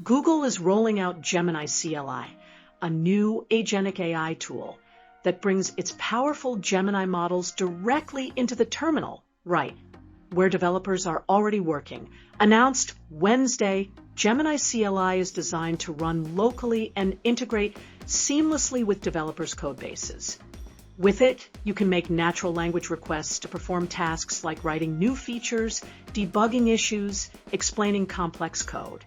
Google is rolling out Gemini CLI, a new agentic AI tool that brings its powerful Gemini models directly into the terminal, right, where developers are already working. Announced Wednesday, Gemini CLI is designed to run locally and integrate seamlessly with developers' codebases. With it, you can make natural language requests to perform tasks like writing new features, debugging issues, explaining complex code,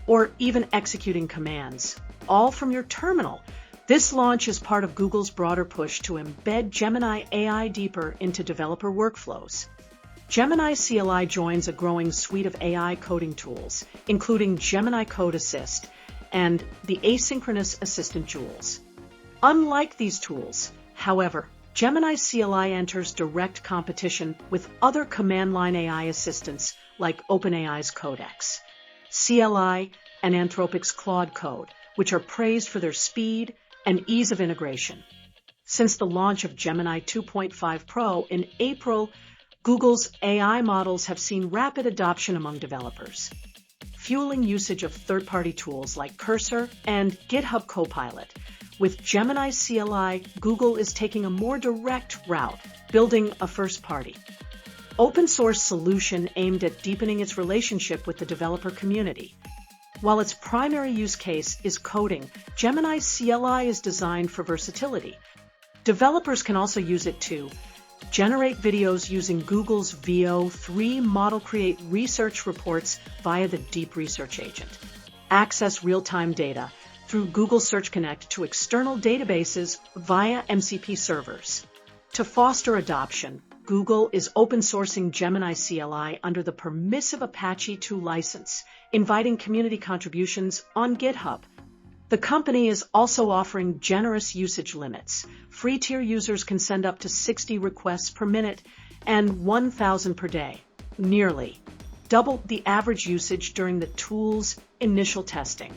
or even executing commands, all from your terminal. This launch is part of Google's broader push to embed Gemini AI deeper into developer workflows. Gemini CLI joins a growing suite of AI coding tools, including Gemini Code Assist and the asynchronous assistant Jules. Unlike these tools, however, Gemini CLI enters direct competition with other command-line AI assistants like OpenAI's Codex, CLI, and Anthropic's Claude Code, which are praised for their speed and ease of integration. Since the launch of Gemini 2.5 Pro in April, Google's AI models have seen rapid adoption among developers, fueling usage of third-party tools like Cursor and GitHub Copilot. With Gemini CLI, Google is taking a more direct route, building a first-party, open-source solution aimed at deepening its relationship with the developer community. While its primary use case is coding, Gemini CLI is designed for versatility. Developers can also use it to generate videos using Google's VO3 model, create research reports via the Deep Research Agent, access real-time data through Google Search Connect to external databases via MCP servers. To foster adoption, Google is open-sourcing Gemini CLI under the permissive Apache 2 license, inviting community contributions on GitHub. The company is also offering generous usage limits. Free tier users can send up to 60 requests per minute and 1,000 per day, nearly double the average usage during the tool's initial testing.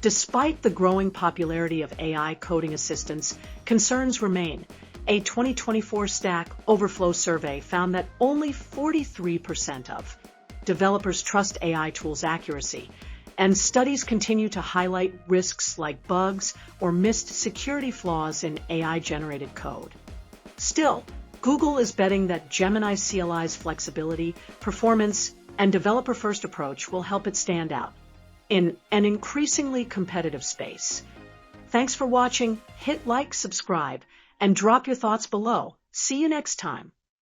Despite the growing popularity of AI coding assistants, concerns remain. A 2024 Stack Overflow survey found that only 43% of developers trust AI tools' accuracy, and studies continue to highlight risks like bugs or missed security flaws in AI-generated code. Still, Google is betting that Gemini CLI's flexibility, performance, and developer-first approach will help it stand out in an increasingly competitive space. Thanks for watching. Hit like, subscribe, and drop your thoughts below. See you next time.